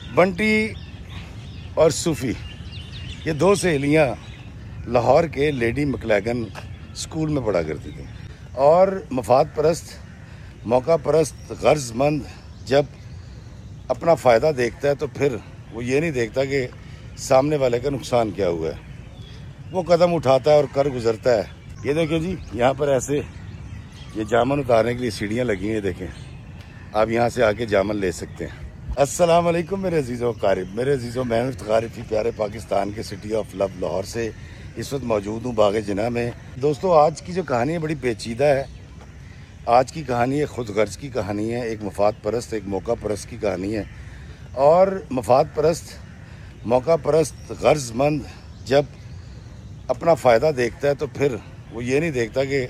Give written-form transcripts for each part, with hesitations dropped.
बंटी और सूफ़ी ये दो सहेलियाँ लाहौर के लेडी मैक्लेगन स्कूल में पढ़ा करती थी और मफाद परस्त, मौका परस्त, गर्ज़मंद जब अपना फ़ायदा देखता है तो फिर वो ये नहीं देखता कि सामने वाले का नुकसान क्या हुआ है। वो कदम उठाता है और कर गुजरता है। ये देखिए जी, यहाँ पर ऐसे ये जामन उतारने के लिए सीढ़ियाँ लगी हैं। देखें, आप यहाँ से आके जामन ले सकते हैं। अस्सलाम वालेकुम मेरे अजीज़ों क़ारिब, मेरे अजीज़ों मेहनत क़ारिफ़ी प्यारे पाकिस्तान के सिटी ऑफ लव लाहौर से इस वक्त मौजूद हूँ बाग़ जिना में। दोस्तों, आज की जो कहानी है बड़ी पेचीदा है। आज की कहानी एक ख़ुद गर्ज की कहानी है, एक मफाद परस्त, एक मौका परस्त की कहानी है। और मफाद परस्त, मौका परस्त, गर्ज़मंद जब अपना फ़ायदा देखता है तो फिर वो ये नहीं देखता कि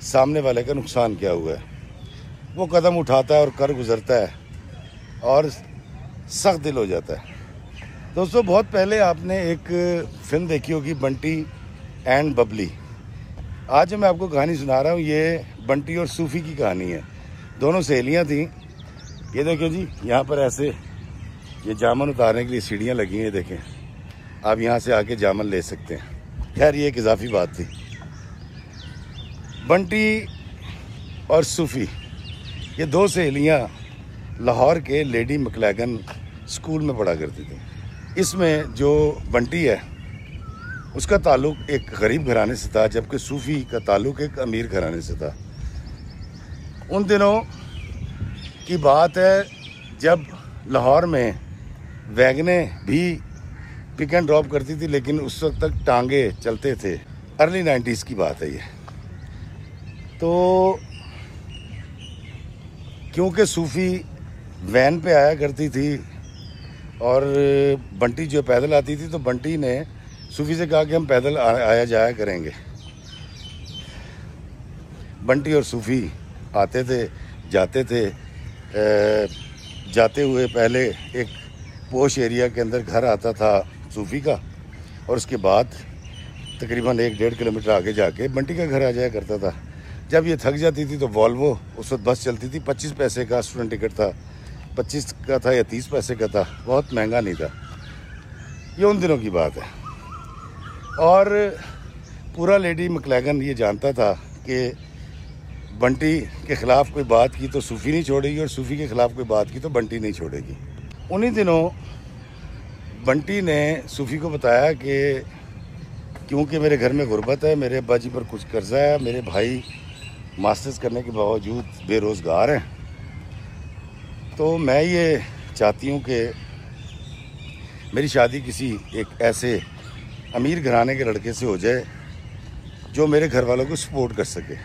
सामने वाले का नुकसान क्या हुआ है। वो कदम उठाता है और कर गुजरता है और सख्त दिल हो जाता है। दोस्तों, बहुत पहले आपने एक फ़िल्म देखी होगी, बंटी एंड बबली। आज जो मैं आपको कहानी सुना रहा हूँ ये बंटी और सूफ़ी की कहानी है। दोनों सहेलियाँ थीं। ये देखिए जी, यहाँ पर ऐसे ये जामन उतारने के लिए सीढ़ियाँ लगी हैं। देखें, आप यहाँ से आके जामन ले सकते हैं। खैर, ये एक इजाफी बात थी। बंटी और सूफ़ी ये दो सहेलियाँ लाहौर के लेडी मैक्लेगन स्कूल में पढ़ा करती थी। इसमें जो बंटी है उसका ताल्लुक़ एक गरीब घराने से था, जबकि सूफ़ी का ताल्लुक़ एक अमीर घराने से था। उन दिनों की बात है जब लाहौर में वैगनें भी पिक एंड ड्रॉप करती थी, लेकिन उस वक्त तक टांगे चलते थे। अर्ली 90s की बात है ये। तो क्योंकि सूफ़ी वैन पे आया करती थी और बंटी जो पैदल आती थी, तो बंटी ने सूफ़ी से कहा कि हम पैदल आया जाया करेंगे। बंटी और सूफ़ी आते थे, जाते थे। जाते हुए पहले एक पोश एरिया के अंदर घर आता था सूफ़ी का, और उसके बाद तकरीबन 1-1.5 किलोमीटर आगे जाके बंटी का घर आ जाया करता था। जब ये थक जाती थी तो वॉल्वो, उस वक्त बस चलती थी, 25 पैसे का स्टूडेंट टिकट था, 25 का था या 30 पैसे का था, बहुत महंगा नहीं था। ये उन दिनों की बात है। और पूरा लेडी मैक्लेगन ये जानता था कि बंटी के ख़िलाफ़ कोई बात की तो सूफ़ी नहीं छोड़ेगी, और सूफ़ी के ख़िलाफ़ कोई बात की तो बंटी नहीं छोड़ेगी। उन्हीं दिनों बंटी ने सूफ़ी को बताया कि क्योंकि मेरे घर में गुर्बत है, मेरे अब्बा जी पर कुछ कर्जा है, मेरे भाई मास्टर्स करने के बावजूद बेरोज़गार हैं, तो मैं ये चाहती हूँ कि मेरी शादी किसी एक ऐसे अमीर घराने के लड़के से हो जाए जो मेरे घर वालों को सपोर्ट कर सके।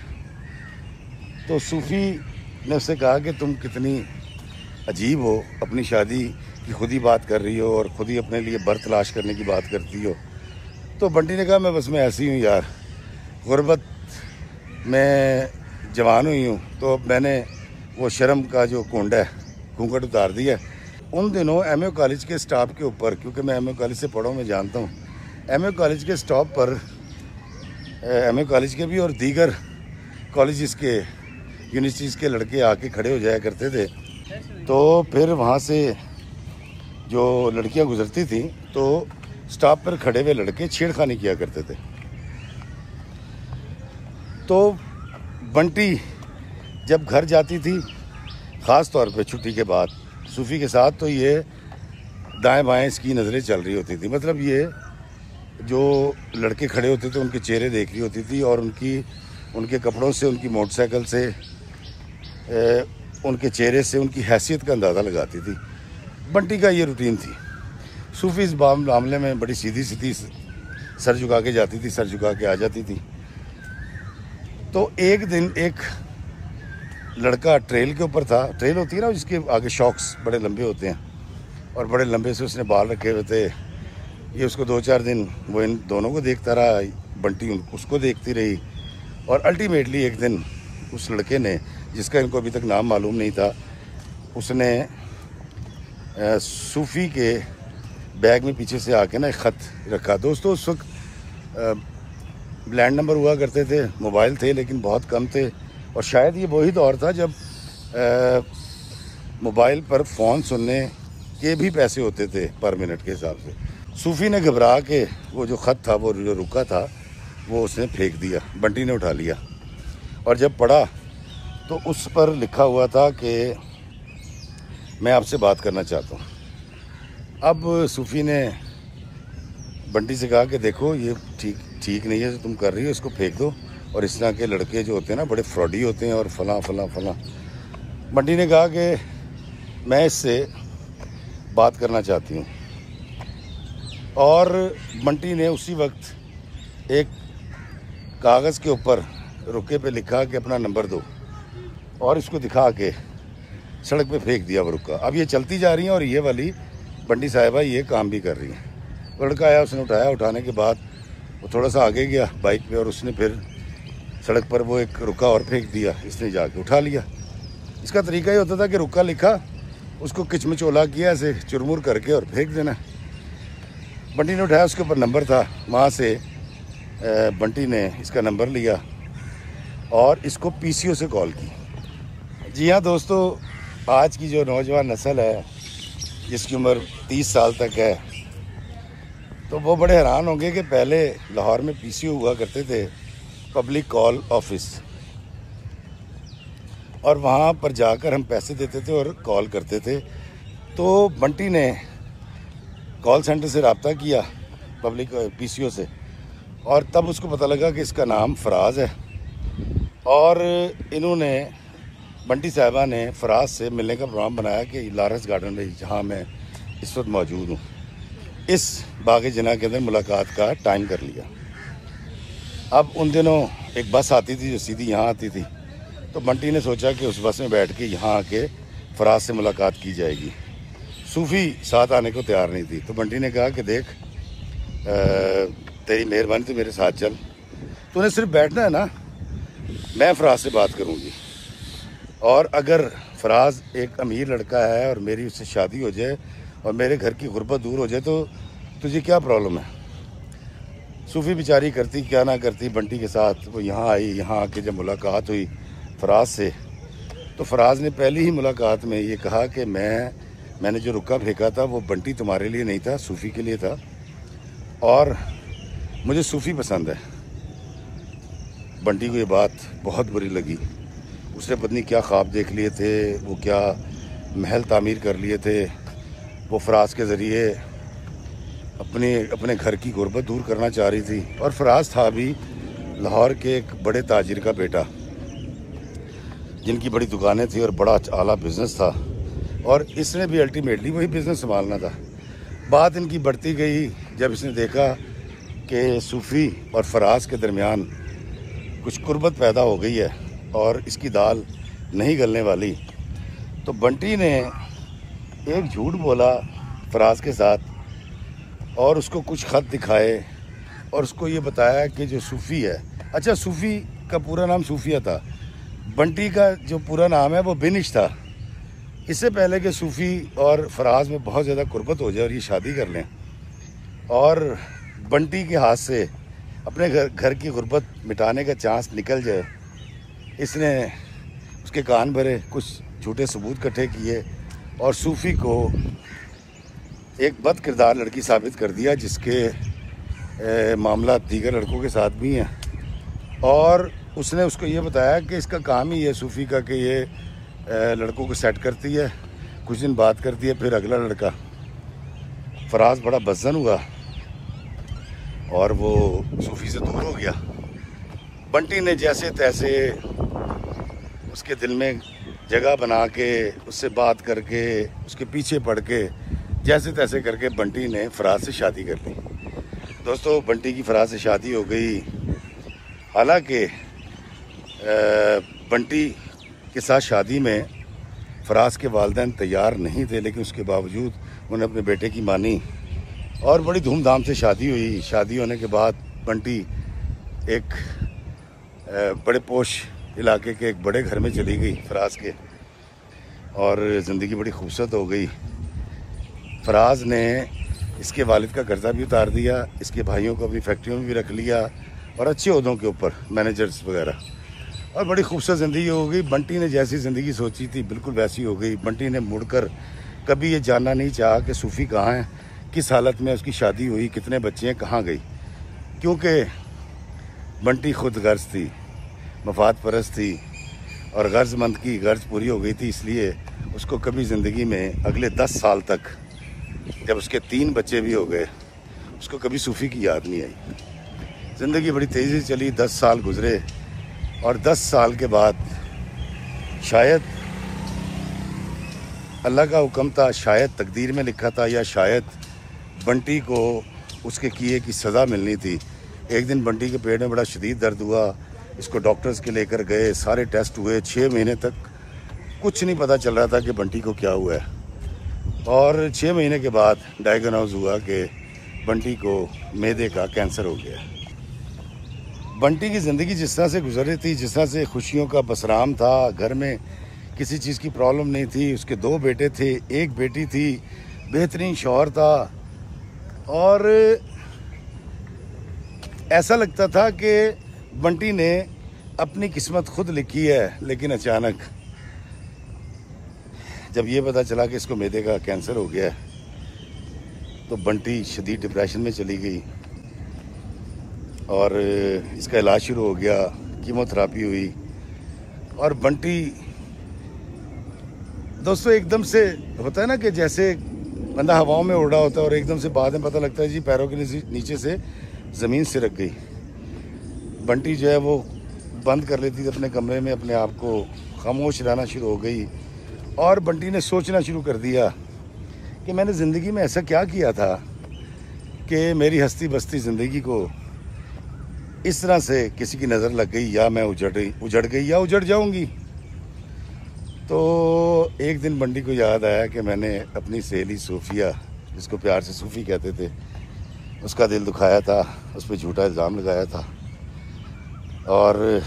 तो सूफ़ी ने उससे कहा कि तुम कितनी अजीब हो, अपनी शादी की खुद ही बात कर रही हो और ख़ुद ही अपने लिए बर तलाश करने की बात करती हो। तो बंटी ने कहा, मैं बस मैं ऐसी हूँ यार, गुर्बत में जवान हुई हूँ, तो अब मैंने वो शर्म का जो कुंड है, घूंघट उतार दिया। उन दिनों एमए कॉलेज के स्टॉप के ऊपर, क्योंकि मैं एमए कॉलेज से पढ़ा हूँ, मैं जानता हूँ, एमए कॉलेज के स्टॉप पर एमए कॉलेज के भी और दीगर कॉलेजेस के, यूनिवर्सिटीज़ के लड़के आके खड़े हो जाया करते थे। तो फिर वहाँ से जो लड़कियाँ गुजरती थी तो स्टॉप पर खड़े हुए लड़के छेड़खानी किया करते थे। तो बंटी जब घर जाती थी, ख़ास तौर पे छुट्टी के बाद सूफ़ी के साथ, तो ये दाएं बाएं इसकी नज़रें चल रही होती थी। मतलब ये जो लड़के खड़े होते थे उनके चेहरे देख रही होती थी, और उनके कपड़ों से, उनकी मोटरसाइकिल से, उनके चेहरे से उनकी हैसियत का अंदाज़ा लगाती थी। बंटी का ये रूटीन थी। सूफ़ी इस मामले में बड़ी सीधी सीधी सर झुका के जाती थी, सर झुका के आ जाती थी। तो एक दिन एक लड़का ट्रेल के ऊपर था। ट्रेल होती है ना जिसके आगे शॉक्स बड़े लंबे होते हैं, और बड़े लंबे से उसने बाल रखे हुए थे। ये उसको 2-4 दिन वो इन दोनों को देखता रहा, बंटी उसको देखती रही, और अल्टीमेटली एक दिन उस लड़के ने, जिसका इनको अभी तक नाम मालूम नहीं था, उसने सूफ़ी के बैग में पीछे से आके ना एक ख़त रखा। दोस्तों, उस वक्त लैंड नंबर हुआ करते थे, मोबाइल थे लेकिन बहुत कम थे, और शायद ये वही दौर था जब मोबाइल पर फ़ोन के भी पैसे होते थे पर मिनट के हिसाब से। सूफ़ी ने घबरा के वो जो ख़त था, वो जो रुका था, वो उसने फेंक दिया। बंटी ने उठा लिया और जब पढ़ा तो उस पर लिखा हुआ था कि मैं आपसे बात करना चाहता हूँ। अब सूफ़ी ने बंटी से कहा कि देखो ये ठीक नहीं है जो तुम कर रही हो, इसको फेंक दो, और इस तरह के लड़के जो होते हैं ना बड़े फ्रॉडी होते हैं और फलां फलां फलां। बंटी ने कहा कि मैं इससे बात करना चाहती हूँ, और बंटी ने उसी वक्त एक कागज़ के ऊपर रुके पे लिखा कि अपना नंबर दो, और इसको दिखा के सड़क पे फेंक दिया वो रुका। अब ये चलती जा रही हैं और ये वाली बंटी साहिबा ये काम भी कर रही हैं। लड़का आया, उसने उठाया, उठाने के बाद वो थोड़ा सा आगे गया बाइक पे और उसने फिर सड़क पर वो एक रुका और फेंक दिया। इसने जाके उठा लिया। इसका तरीका ये होता था कि रुका लिखा, उसको किचमिचोला किया ऐसे चुरमुर करके और फेंक देना। बंटी ने उठाया, उसके ऊपर नंबर था, वहाँ से बंटी ने इसका नंबर लिया और इसको पीसीओ से कॉल की। जी हाँ दोस्तों, आज की जो नौजवान नस्ल है जिसकी उम्र 30 साल तक है, तो वो बड़े हैरान होंगे कि पहले लाहौर में पीसीओ हुआ करते थे, पब्लिक कॉल ऑफिस, और वहाँ पर जाकर हम पैसे देते थे और कॉल करते थे। तो बंटी ने कॉल सेंटर से रब्ता किया, पब्लिक पीसीओ से, और तब उसको पता लगा कि इसका नाम फराज है, और इन्होंने बंटी साहिबा ने फराज से मिलने का प्रोग्राम बनाया कि लारेंस गार्डन में, जहाँ मैं इस वक्त मौजूद हूँ, इस बाग़ जिन्ना के अंदर मुलाकात का टाइम कर लिया। अब उन दिनों एक बस आती थी जो सीधी यहाँ आती थी, तो बंटी ने सोचा कि उस बस में बैठ के यहाँ आके फराज से मुलाकात की जाएगी। सूफ़ी साथ आने को तैयार नहीं थी, तो बंटी ने कहा कि देख तेरी मेहरबानी, तो मेरे साथ चल, तूने सिर्फ बैठना है ना, मैं फराज से बात करूँगी, और अगर फराज एक अमीर लड़का है और मेरी उससे शादी हो जाए और मेरे घर की गुर्बत दूर हो जाए तो तुझे क्या प्रॉब्लम है। सूफ़ी बेचारी करती क्या ना करती बंटी के साथ, वो यहाँ आई। यहाँ आके जब मुलाकात हुई फराज से, तो फराज ने पहली ही मुलाकात में ये कहा कि मैंने जो रुका फेंका था वो बंटी तुम्हारे लिए नहीं था, सूफ़ी के लिए था, और मुझे सूफ़ी पसंद है। बंटी को ये बात बहुत बुरी लगी। उसने पत्नी क्या ख्वाब देख लिए थे, वो क्या महल तामीर कर लिए थे, वो फराज के ज़रिए अपने घर की गुर्बत दूर करना चाह रही थी। और फराज था भी लाहौर के एक बड़े ताजिर का बेटा, जिनकी बड़ी दुकानें थी और बड़ा आला बिज़नेस था, और इसने भी अल्टीमेटली वही बिज़नेस संभालना था। बात इनकी बढ़ती गई जब इसने देखा कि सूफ़ी और फराज के दरमियान कुछ कुर्बत पैदा हो गई है और इसकी दाल नहीं गलने वाली, तो बंटी ने एक झूठ बोला फराज के साथ, और उसको कुछ ख़त दिखाए और उसको ये बताया कि जो सूफ़ी है, अच्छा सूफ़ी का पूरा नाम सूफिया था, बंटी का जो पूरा नाम है वो बिनिश था। इससे पहले कि सूफ़ी और फराज में बहुत ज़्यादा कुर्बत हो जाए और ये शादी कर लें और बंटी के हाथ से अपने घर की गुर्बत मिटाने का चांस निकल जाए, इसने उसके कान भरे, कुछ झूठे सबूत इकट्ठे किए और सूफ़ी को एक बद किरदार लड़की साबित कर दिया, जिसके मामला दीगर लड़कों के साथ भी हैं। और उसने उसको ये बताया कि इसका काम ही है सूफ़ी का कि ये लड़कों को सेट करती है, कुछ दिन बात करती है, फिर अगला लड़का। फराज बड़ा बज़न हुआ और वो सूफ़ी से दूर हो गया। बंटी ने जैसे तैसे उसके दिल में जगह बना के, उससे बात करके, उसके पीछे पड़ के, जैसे तैसे करके बंटी ने फराज से शादी कर ली। दोस्तों, बंटी की फराज से शादी हो गई। हालांकि बंटी के साथ शादी में फराज के वालिदैन तैयार नहीं थे, लेकिन उसके बावजूद उन्होंने अपने बेटे की मानी और बड़ी धूमधाम से शादी हुई। शादी होने के बाद बंटी एक बड़े पोश इलाके के एक बड़े घर में चली गई फराज के, और ज़िंदगी बड़ी खूबसूरत हो गई। फराज ने इसके वालिद का कर्जा भी उतार दिया, इसके भाइयों को अपनी फैक्ट्रियों में भी रख लिया और अच्छे ओहदों के ऊपर, मैनेजर्स वगैरह, और बड़ी खूबसूरत ज़िंदगी हो गई। बंटी ने जैसी ज़िंदगी सोची थी बिल्कुल वैसी हो गई। बंटी ने मुड़कर कभी ये जानना नहीं चाहा कि सूफ़ी कहाँ है, किस हालत में उसकी शादी हुई, कितने बच्चे हैं, कहाँ गई। क्योंकि बंटी खुद गर्ज थी, मफाद परस्त थी और गर्जमंद की गर्ज पूरी हो गई थी, इसलिए उसको कभी ज़िंदगी में अगले 10 साल तक, जब उसके 3 बच्चे भी हो गए, उसको कभी सूफ़ी की याद नहीं आई। ज़िंदगी बड़ी तेज़ी से चली, 10 साल गुज़रे और 10 साल के बाद शायद अल्लाह का हुक्म था, शायद तकदीर में लिखा था, या शायद बंटी को उसके किए की सज़ा मिलनी थी। एक दिन बंटी के पेट में बड़ा शदीद दर्द हुआ, इसको डॉक्टर्स के लेकर गए, सारे टेस्ट हुए, 6 महीने तक कुछ नहीं पता चल रहा था कि बंटी को क्या हुआ है। और 6 महीने के बाद डायग्नोज हुआ कि बंटी को मैदे का कैंसर हो गया। बंटी की ज़िंदगी जिस तरह से गुजर रही थी, जिस तरह से खुशियों का बसराम था, घर में किसी चीज़ की प्रॉब्लम नहीं थी, उसके 2 बेटे थे, 1 बेटी थी, बेहतरीन शौहर था, और ऐसा लगता था कि बंटी ने अपनी किस्मत खुद लिखी है। लेकिन अचानक जब ये पता चला कि इसको मैदे का कैंसर हो गया तो बंटी शदीद डिप्रेशन में चली गई और इसका इलाज शुरू हो गया, कीमोथेरापी हुई। और बंटी दोस्तों एकदम से होता है ना कि जैसे बंदा हवाओं में उड़ रहा होता है और एकदम से बाद में पता लगता है जी पैरों के नीचे से ज़मीन सिरक गई। बंटी जो है वो बंद कर लेती थी अपने कमरे में, अपने आप को खामोश रहना शुरू हो गई और बंटी ने सोचना शुरू कर दिया कि मैंने ज़िंदगी में ऐसा क्या किया था कि मेरी हस्ती बस्ती ज़िंदगी को इस तरह से किसी की नज़र लग गई, या मैं उजड़ गई या उजड़ जाऊंगी। तो एक दिन बंटी को याद आया कि मैंने अपनी सहेली सूफिया, जिसको प्यार से सूफ़ी कहते थे, उसका दिल दुखाया था, उस पर झूठा इल्ज़ाम लगाया था और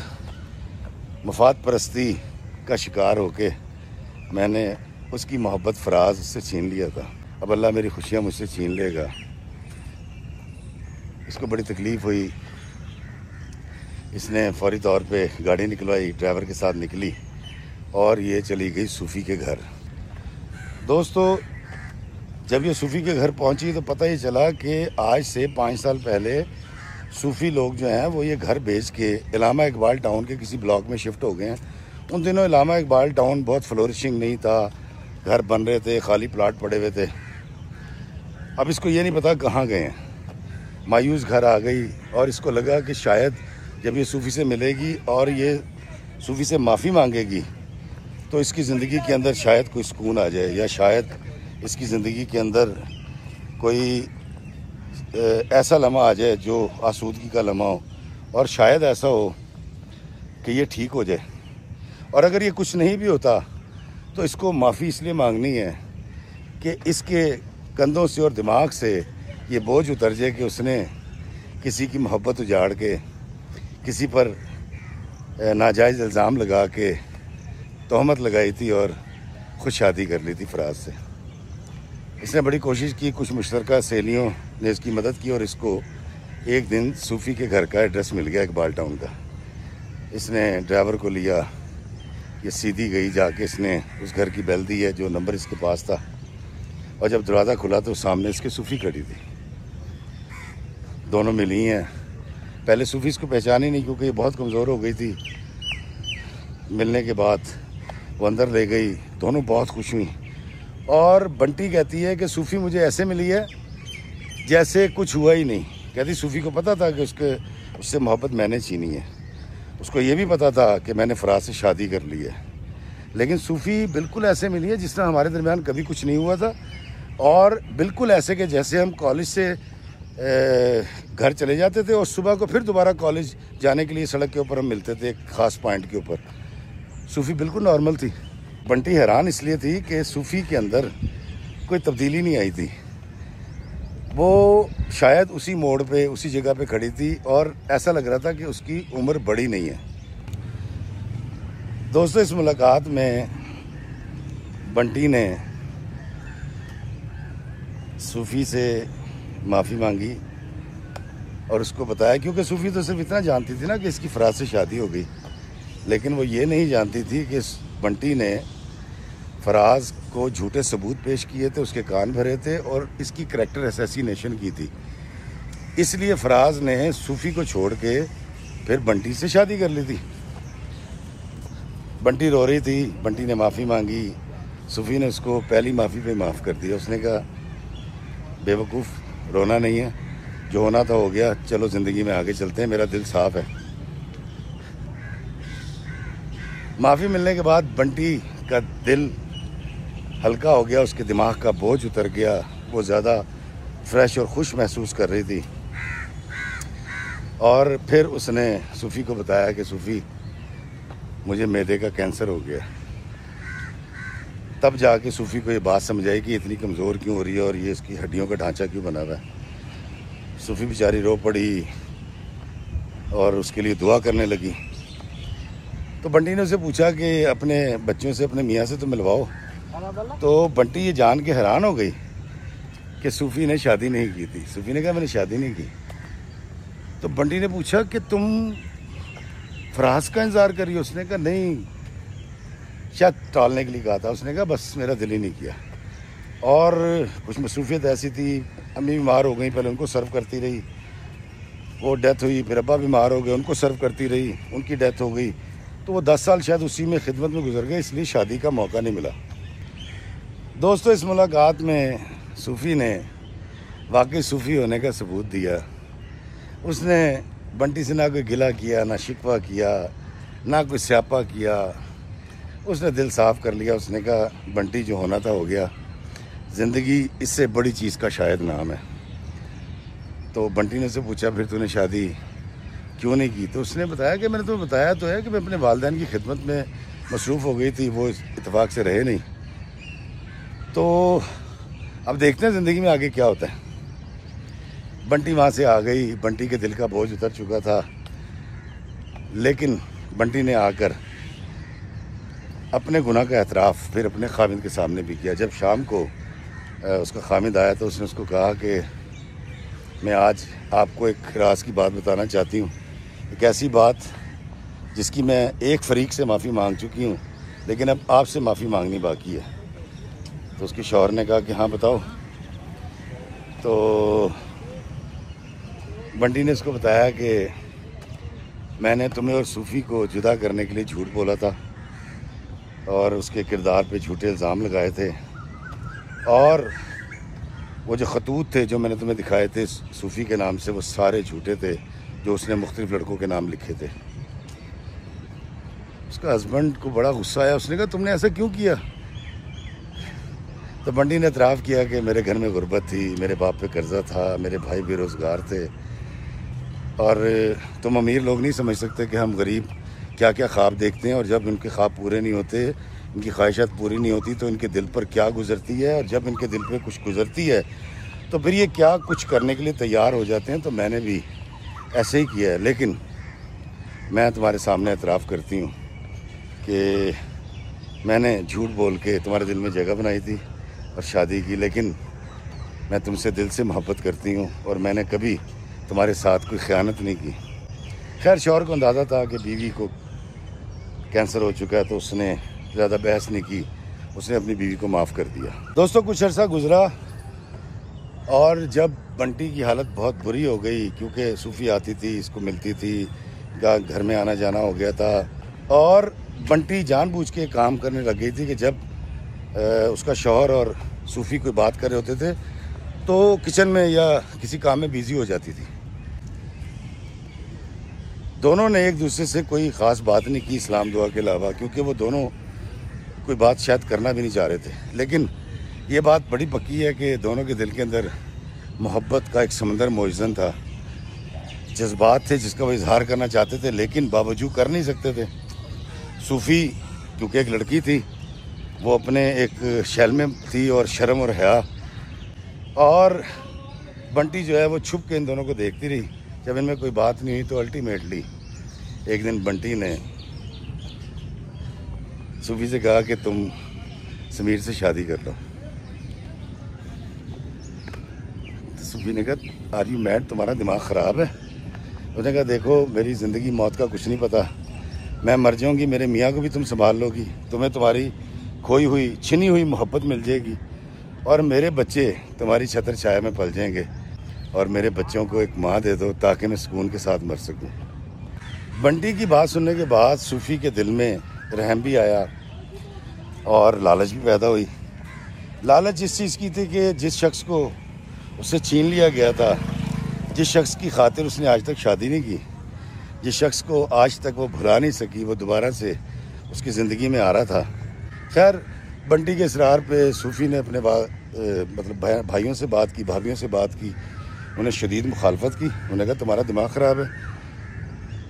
मफाद परस्ती का शिकार होके मैंने उसकी मोहब्बत फराज उससे छीन लिया था। अब अल्लाह मेरी खुशियाँ मुझसे छीन लेगा। इसको बड़ी तकलीफ़ हुई, इसने फौरी तौर पे गाड़ी निकलवाई, ड्राइवर के साथ निकली और ये चली गई सूफ़ी के घर। दोस्तों जब ये सूफ़ी के घर पहुंची तो पता ही चला कि आज से 5 साल पहले सूफ़ी लोग जो हैं वो ये घर बेच के इलामा इकबाल टाउन के किसी ब्लॉक में शिफ्ट हो गए हैं। उन दिनों इलामा इकबाल टाउन बहुत फ्लोरिशिंग नहीं था, घर बन रहे थे, खाली प्लाट पड़े हुए थे। अब इसको ये नहीं पता कहाँ गए हैं। मायूस घर आ गई और इसको लगा कि शायद जब ये सूफ़ी से मिलेगी और ये सूफ़ी से माफ़ी मांगेगी तो इसकी ज़िंदगी के अंदर शायद कोई सुकून आ जाए, या शायद इसकी ज़िंदगी के अंदर कोई ऐसा लम्हा आ जाए जो आसूदगी का लम्हा हो, और शायद ऐसा हो कि ये ठीक हो जाए। और अगर ये कुछ नहीं भी होता तो इसको माफ़ी इसलिए मांगनी है कि इसके कंधों से और दिमाग से ये बोझ उतर जाए कि उसने किसी की मोहब्बत उजाड़ के, किसी पर नाजायज़ इल्ज़ाम लगा के तोहमत लगाई थी और खुद शादी कर ली थी फराज से। इसने बड़ी कोशिश की, कुछ मुश्तरका सहेलियों ने इसकी मदद की और इसको एक दिन सूफ़ी के घर का एड्रेस मिल गया इकबाल टाउन का। इसने ड्राइवर को लिया, ये सीधी गई, जाके इसने उस घर की बेल दी है जो नंबर इसके पास था, और जब दरवाज़ा खुला तो सामने इसके सूफ़ी खड़ी थी। दोनों मिली हैं। पहले सूफ़ी इसको पहचानी नहीं क्योंकि ये बहुत कमज़ोर हो गई थी। मिलने के बाद वो अंदर ले गई, दोनों बहुत खुश हुई और बंटी कहती है कि सूफ़ी मुझे ऐसे मिली है जैसे कुछ हुआ ही नहीं। कहती सूफ़ी को पता था कि उससे मोहब्बत मैंने छीनी है, उसको ये भी पता था कि मैंने फराज से शादी कर ली है, लेकिन सूफ़ी बिल्कुल ऐसे मिली है जिस तरह हमारे दरमियान कभी कुछ नहीं हुआ था, और बिल्कुल ऐसे कि जैसे हम कॉलेज से घर चले जाते थे और सुबह को फिर दोबारा कॉलेज जाने के लिए सड़क के ऊपर हम मिलते थे एक ख़ास पॉइंट के ऊपर। सूफ़ी बिल्कुल नॉर्मल थी। बंटी हैरान इसलिए थी कि सूफ़ी के अंदर कोई तब्दीली नहीं आई थी। वो शायद उसी मोड़ पे, उसी जगह पे खड़ी थी और ऐसा लग रहा था कि उसकी उम्र बड़ी नहीं है। दोस्तों इस मुलाकात में बंटी ने सूफ़ी से माफ़ी मांगी और उसको बताया, क्योंकि सूफ़ी तो सिर्फ इतना जानती थी ना कि इसकी फराज से शादी हो गई, लेकिन वो ये नहीं जानती थी कि बंटी ने फराज को झूठे सबूत पेश किए थे, उसके कान भरे थे और इसकी करैक्टर असैसिनेशन की थी। इसलिए फराज ने सूफ़ी को छोड़ के फिर बंटी से शादी कर ली थी। बंटी रो रही थी, बंटी ने माफ़ी मांगी, सूफ़ी ने उसको पहली माफ़ी पे माफ़ कर दिया। उसने कहा बेवकूफ़, रोना नहीं है, जो होना था हो गया, चलो ज़िंदगी में आगे चलते हैं, मेरा दिल साफ़ है। माफ़ी मिलने के बाद बंटी का दिल हल्का हो गया, उसके दिमाग का बोझ उतर गया, वो ज़्यादा फ्रेश और खुश महसूस कर रही थी। और फिर उसने सूफ़ी को बताया कि सूफ़ी, मुझे मैदे का कैंसर हो गया। तब जाके सूफ़ी को ये बात समझ आई कि इतनी कमज़ोर क्यों हो रही है और ये इसकी हड्डियों का ढांचा क्यों बना हुआ है। सूफ़ी बेचारी रो पड़ी और उसके लिए दुआ करने लगी। तो बंटी ने उसे पूछा कि अपने बच्चों से, अपने मियाँ से तो मिलवाओ। तो बंटी ये जान के हैरान हो गई कि सूफ़ी ने शादी नहीं की थी। सूफ़ी ने कहा मैंने शादी नहीं की। तो बंटी ने पूछा कि तुम फराज का इंतज़ार करिए। उसने कहा नहीं, शायद टालने के लिए कहा था। उसने कहा बस मेरा दिल ही नहीं किया। और कुछ मसरूफियत ऐसी थी, अम्मी बीमार हो गई, पहले उनको सर्व करती रही, वो डेथ हुई, फिर अब्बा बीमार हो गए, उनको सर्व करती रही, उनकी डेथ हो गई। तो वो 10 साल शायद उसी में खिदमत में गुजर गए, इसलिए शादी का मौका नहीं मिला। दोस्तों, इस मुलाकात में सूफ़ी ने वाकई सूफ़ी होने का सबूत दिया। उसने बंटी से ना कोई गिला किया, ना शिकवा किया, ना कोई स्यापा किया। उसने दिल साफ़ कर लिया। उसने कहा बंटी, जो होना था हो गया, ज़िंदगी इससे बड़ी चीज़ का शायद नाम है। तो बंटी ने उससे पूछा फिर तूने शादी क्यों नहीं की? तो उसने बताया कि मैंने तुम्हें बताया तो है कि मैं अपने वालिदैन की खिदमत में मसरूफ़ हो गई थी, वो इत्तेफाक से रहे नहीं। तो अब देखते हैं ज़िंदगी में आगे क्या होता है। बंटी वहाँ से आ गई, बंटी के दिल का बोझ उतर चुका था। लेकिन बंटी ने आकर अपने गुनाह का एतराफ़ फिर अपने खामिद के सामने भी किया। जब शाम को उसका खामिद आया तो उसने उसको कहा कि मैं आज आपको एक राज की बात बताना चाहती हूँ, एक ऐसी बात जिसकी मैं एक फ़रीक से माफ़ी मांग चुकी हूँ, लेकिन अब आपसे माफ़ी मांगनी बाकी है। तो उसके शौहर ने कहा कि हाँ बताओ। तो बंटी ने उसको बताया कि मैंने तुम्हें और सूफ़ी को जुदा करने के लिए झूठ बोला था और उसके किरदार पे झूठे इल्ज़ाम लगाए थे, और वो जो ख़तूत थे जो मैंने तुम्हें दिखाए थे सूफ़ी के नाम से, वो सारे झूठे थे, जो उसने मुख्तलिफ़ लड़कों के नाम लिखे थे। उसका हस्बैंड को बड़ा गुस्सा आया। उसने कहा तुमने ऐसा क्यों किया? तो बंटी ने एतराफ़ किया कि मेरे घर में गुर्बत थी, मेरे बाप पे कर्ज़ा था, मेरे भाई बेरोज़गार थे, और तुम अमीर लोग नहीं समझ सकते कि हम गरीब क्या क्या ख्वाब देखते हैं, और जब इनके ख्वाब पूरे नहीं होते, इनकी ख्वाहिशात पूरी नहीं होती, तो इनके दिल पर क्या गुज़रती है, और जब इनके दिल पे कुछ गुज़रती है तो फिर ये क्या कुछ करने के लिए तैयार हो जाते हैं। तो मैंने भी ऐसे ही किया है। लेकिन मैं तुम्हारे सामने एतराफ़ करती हूँ कि मैंने झूठ बोल के तुम्हारे दिल में जगह बनाई थी और शादी की, लेकिन मैं तुमसे दिल से मोहब्बत करती हूँ और मैंने कभी तुम्हारे साथ कोई ख़यानत नहीं की। खैर, शौहर को अंदाज़ा था कि बीवी को कैंसर हो चुका है, तो उसने ज़्यादा बहस नहीं की, उसने अपनी बीवी को माफ़ कर दिया। दोस्तों, कुछ अर्सा गुज़रा और जब बंटी की हालत बहुत बुरी हो गई, क्योंकि सूफ़ी आती थी, इसको मिलती थी, घर में आना जाना हो गया था, और बंटी जानबूझ के काम करने लग गई थी कि जब उसका शौहर और सूफ़ी कोई बात कर रहे होते थे तो किचन में या किसी काम में बिज़ी हो जाती थी। दोनों ने एक दूसरे से कोई ख़ास बात नहीं की इस्लाम दुआ के अलावा, क्योंकि वो दोनों कोई बात शायद करना भी नहीं चाह रहे थे। लेकिन ये बात बड़ी पक्की है कि दोनों के दिल के अंदर मोहब्बत का एक समंदर मौजूद था, जज्बात थे जिसका वो इजहार करना चाहते थे, लेकिन बावजूद कर नहीं सकते थे। सूफ़ी क्योंकि एक लड़की थी, वो अपने एक शैल में थी और शर्म और हया, और बंटी जो है वो छुप के इन दोनों को देखती रही। जब इनमें कोई बात नहीं हुई तो अल्टीमेटली एक दिन बंटी ने सूफ़ी से कहा कि तुम समीर से शादी कर लो। तो सूफ़ी ने कहा आर यू मैड, तुम्हारा दिमाग ख़राब है? उसने कहा देखो, मेरी ज़िंदगी मौत का कुछ नहीं पता, मैं मर जाऊंगी, मेरे मियाँ को भी तुम संभाल लोगी, तुम्हें तुम्हारी खोई हुई छिनी हुई मोहब्बत मिल जाएगी और मेरे बच्चे तुम्हारी छत्र छाया में पल जाएंगे और मेरे बच्चों को एक माँ दे दो ताकि मैं सुकून के साथ मर सकूं। बंटी की बात सुनने के बाद सूफ़ी के दिल में रहम भी आया और लालच भी पैदा हुई। लालच इस चीज़ की थी कि जिस शख्स को उससे छीन लिया गया था, जिस शख्स की खातिर उसने आज तक शादी नहीं की, जिस शख्स को आज तक वो भुला नहीं सकी, वो दोबारा से उसकी ज़िंदगी में आ रहा था। खैर, बंटी के इसरार पे सूफ़ी ने अपने मतलब भाइयों से बात की, भाभीयों से बात की, उन्हें शदीद मुखालफत की। उन्होंने कहा तुम्हारा दिमाग ख़राब है,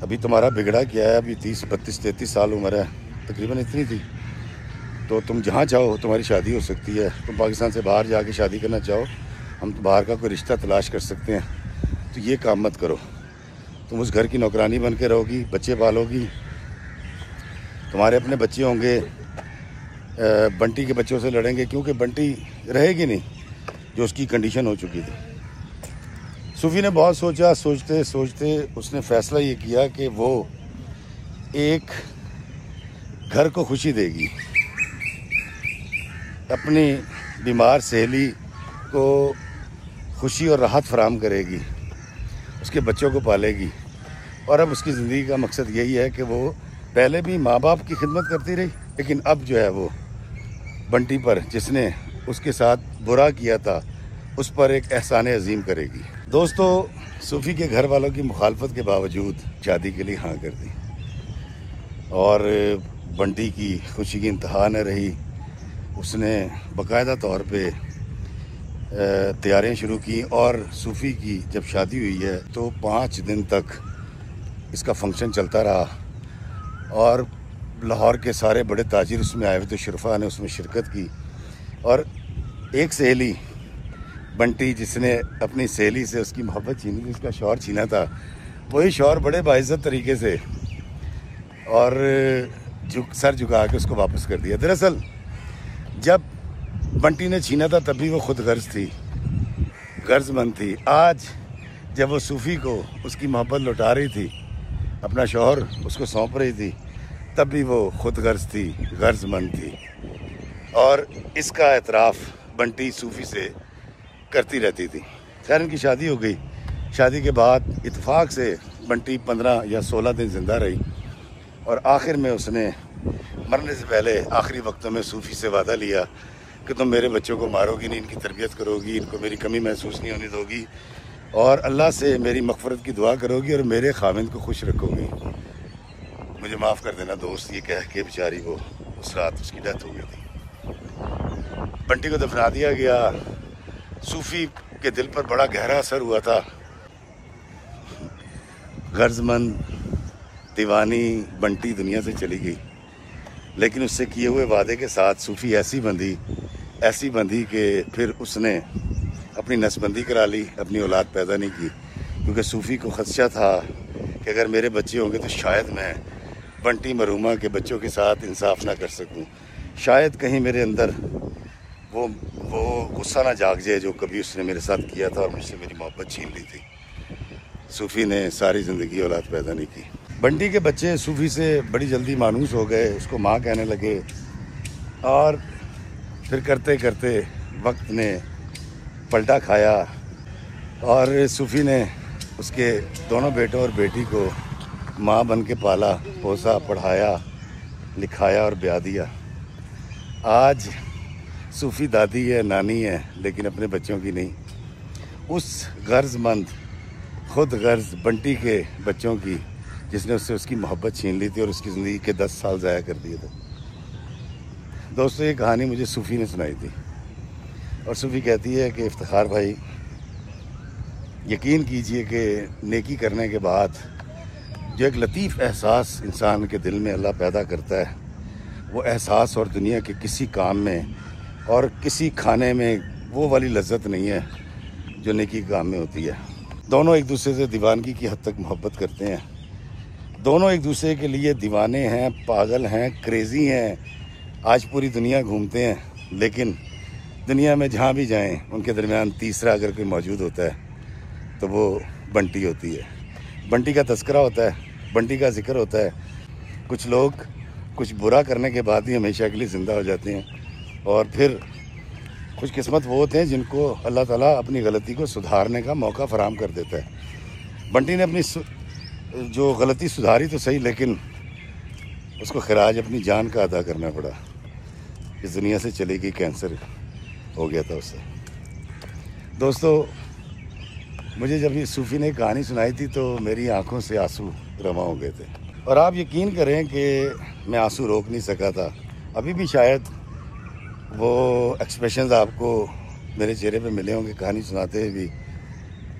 अभी तुम्हारा बिगड़ा क्या है, अभी 30, 32, 33 साल उम्र है, तकरीबन इतनी थी, तो तुम जहाँ चाहो तुम्हारी शादी हो सकती है। तुम पाकिस्तान से बाहर जाके शादी करना चाहो, हम तो बाहर का कोई रिश्ता तलाश कर सकते हैं, तो ये काम मत करो। तुम उस घर की नौकरानी बन के रहोगी, बच्चे पालोगी, तुम्हारे अपने बच्चे होंगे, बंटी के बच्चों से लड़ेंगे क्योंकि बंटी रहेगी नहीं जो उसकी कंडीशन हो चुकी थी। सूफ़ी ने बहुत सोचा, सोचते सोचते उसने फ़ैसला ये किया कि वो एक घर को खुशी देगी, अपनी बीमार सहेली को खुशी और राहत फराहम करेगी, उसके बच्चों को पालेगी। और अब उसकी ज़िंदगी का मकसद यही है कि वो पहले भी माँ बाप की खिदमत करती रही, लेकिन अब जो है वो बंटी पर, जिसने उसके साथ बुरा किया था, उस पर एक एहसान अजीम करेगी। दोस्तों, सूफ़ी के घर वालों की मुखालफत के बावजूद शादी के लिए हाँ कर दी और बंटी की खुशी की इंतहा न रही। उसने बाकायदा तौर पे तैयारियां शुरू की और सूफ़ी की जब शादी हुई है तो 5 दिन तक इसका फंक्शन चलता रहा और लाहौर के सारे बड़े ताजिर उसमें आए हुए थे, शुरफा ने उसमें शिरकत की। और एक सहेली बंटी, जिसने अपनी सहेली से उसकी मोहब्बत छीनी थी, उसका शौहर छीना था, वही शौहर बड़े बाइज़्ज़त तरीके से और सर झुका के उसको वापस कर दिया। दरअसल जब बंटी ने छीना था तब भी वो खुद गर्जमंद थी। आज जब वो सूफ़ी को उसकी मोहब्बत लौटा रही थी, अपना शौहर उसको सौंप रही थी, तब भी वो खुद गर्जमंद थी और इसका एतराफ़ बंटी सूफ़ी से करती रहती थी। खैर, इनकी शादी हो गई। शादी के बाद इत्तेफाक से बंटी 15 या 16 दिन ज़िंदा रही और आखिर में उसने मरने से पहले आखिरी वक्तों में सूफ़ी से वादा लिया कि तुम मेरे बच्चों को मारोगी नहीं, इनकी तरबियत करोगी, इनको मेरी कमी महसूस नहीं होने दोगी और अल्लाह से मेरी मग़फ़िरत की दुआ करोगी और मेरे खाविंद को खुश रखोगी। मुझे माफ़ कर देना दोस्त, ये कह के बेचारी वो उस रात उसकी डेथ हो गई थी। बंटी को दफना दिया गया। सूफ़ी के दिल पर बड़ा गहरा असर हुआ था। गर्जमंद दीवानी बंटी दुनिया से चली गई, लेकिन उससे किए हुए वादे के साथ सूफ़ी ऐसी बंधी कि फिर उसने अपनी नस्बंदी करा ली, अपनी औलाद पैदा नहीं की, क्योंकि सूफ़ी को खदशा था कि अगर मेरे बच्चे होंगे तो शायद मैं बंटी मरहूमा के बच्चों के साथ इंसाफ ना कर सकूं, शायद कहीं मेरे अंदर वो गुस्सा ना जाग जाए जो कभी उसने मेरे साथ किया था और मुझसे मेरी मोहब्बत छीन ली थी। सूफ़ी ने सारी ज़िंदगी औलाद पैदा नहीं की। बंटी के बच्चे सूफ़ी से बड़ी जल्दी मानूस हो गए, उसको माँ कहने लगे और फिर करते करते वक्त ने पलटा खाया और सूफ़ी ने उसके दोनों बेटों और बेटी को माँ बन के पाला, पोसा, पढ़ाया, लिखाया और ब्याह दिया। आज सूफ़ी दादी है, नानी है, लेकिन अपने बच्चों की नहीं। उस गर्जमंद खुद गर्ज बंटी के बच्चों की, जिसने उससे उसकी मोहब्बत छीन ली थी और उसकी ज़िंदगी के 10 साल ज़ाया कर दिए थे। दोस्तों, ये कहानी मुझे सूफ़ी ने सुनाई थी और सूफ़ी कहती है कि इफ्तिखार भाई, यकीन कीजिए कि नेकी करने के बाद जो एक लतीफ़ एहसास इंसान के दिल में अल्लाह पैदा करता है, वो एहसास और दुनिया के किसी काम में और किसी खाने में वो वाली लज्जत नहीं है जो नेकी काम में होती है। दोनों एक दूसरे से दीवानगी की हद तक मोहब्बत करते हैं, दोनों एक दूसरे के लिए दीवाने हैं, पागल हैं, क्रेज़ी हैं, आज पूरी दुनिया घूमते हैं, लेकिन दुनिया में जहाँ भी जाएं उनके दरमियान तीसरा अगर कोई मौजूद होता है तो वो बंटी होती है। बंटी का तस्करा होता है, बंटी का जिक्र होता है। कुछ बुरा करने के बाद ही हमेशा के लिए ज़िंदा हो जाते हैं। और फिर खुशकिस्मत वो होते हैं जिनको अल्लाह ताला अपनी गलती को सुधारने का मौका फराहम कर देता है। बंटी ने अपनी जो गलती सुधारी तो सही, लेकिन उसको खराज अपनी जान का अदा करना पड़ा। इस दुनिया से चली गई, कैंसर हो गया था उसे। दोस्तों, मुझे जब ये सूफ़ी ने कहानी सुनाई थी तो मेरी आंखों से आंसू रवा हो गए थे, और आप यकीन करें कि मैं आंसू रोक नहीं सका था। अभी भी शायद वो एक्सप्रेशंस आपको मेरे चेहरे पे मिले होंगे कहानी सुनाते हुए भी।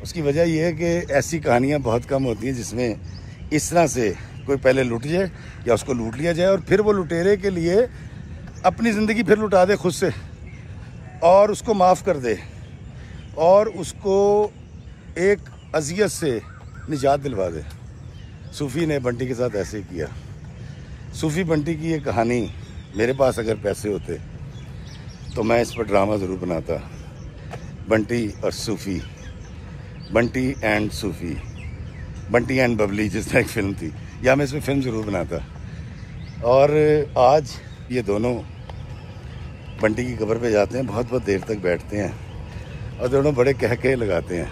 उसकी वजह यह है कि ऐसी कहानियाँ बहुत कम होती हैं जिसमें इस तरह से कोई पहले लुट जाए या उसको लूट लिया जाए और फिर वो लुटेरे के लिए अपनी ज़िंदगी फिर लुटा दे खुद से, और उसको माफ़ कर दे और उसको एक अज़ियत से निजात दिलवा दे। सूफ़ी ने बंटी के साथ ऐसे ही किया। सूफ़ी बंटी की ये कहानी, मेरे पास अगर पैसे होते तो मैं इस पर ड्रामा ज़रूर बनाता। बंटी और सूफ़ी, बंटी एंड सूफ़ी, बंटी एंड बबली, जिस तरह एक फ़िल्म थी, या मैं इसमें फ़िल्म ज़रूर बनाता। और आज ये दोनों बंटी की कब्र पे जाते हैं, बहुत बहुत देर तक बैठते हैं और दोनों बड़े कहके लगाते हैं।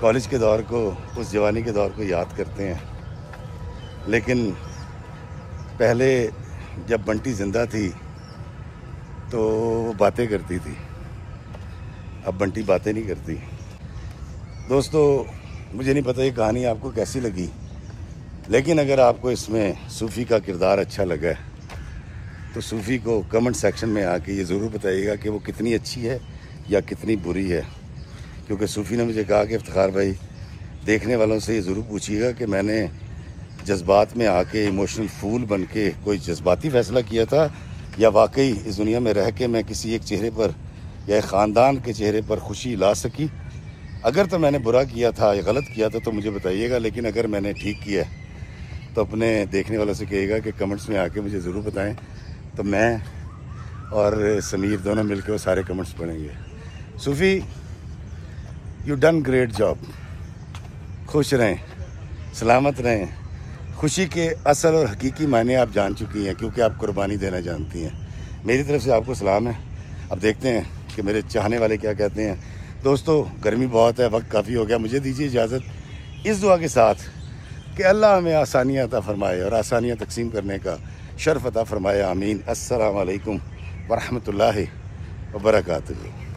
कॉलेज के दौर को, उस जवानी के दौर को याद करते हैं। लेकिन पहले जब बंटी ज़िंदा थी तो वो बातें करती थी, अब बंटी बातें नहीं करती। दोस्तों, मुझे नहीं पता ये कहानी आपको कैसी लगी, लेकिन अगर आपको इसमें सूफ़ी का किरदार अच्छा लगा है तो सूफ़ी को कमेंट सेक्शन में आके ये ज़रूर बताइएगा कि वो कितनी अच्छी है या कितनी बुरी है। क्योंकि सूफ़ी ने मुझे कहा कि इफ्तिखार भाई, देखने वालों से ये ज़रूर पूछिएगा कि मैंने जज्बात में आके इमोशनल फूल बन के कोई जज्बाती फ़ैसला किया था या वाकई इस दुनिया में रह के मैं किसी एक चेहरे पर या एक ख़ानदान के चेहरे पर खुशी ला सकी। अगर तो मैंने बुरा किया था या गलत किया था तो मुझे बताइएगा, लेकिन अगर मैंने ठीक किया तो अपने देखने वालों से कहिएगा कि कमेंट्स में आके मुझे ज़रूर बताएं, तो मैं और समीर दोनों मिलकर वो सारे कमेंट्स पढ़ेंगे। सूफ़ी, यू डन ग्रेट जॉब। खुश रहें, सलामत रहें। खुशी के असल और हकीकी मायने आप जान चुकी हैं, क्योंकि आप कुर्बानी देना जानती हैं। मेरी तरफ से आपको सलाम है। अब देखते हैं कि मेरे चाहने वाले क्या कहते हैं। दोस्तों, गर्मी बहुत है, वक्त काफ़ी हो गया, मुझे दीजिए इजाज़त इस दुआ के साथ कि अल्लाह हमें आसानियाँ अता फ़रमाए और आसानियाँ तकसीम करने का शर्फ़ अता फ़रमाए। आमीन। अस्सलामु अलैकुम वरहमतुल्लाहि वबरकातुहू।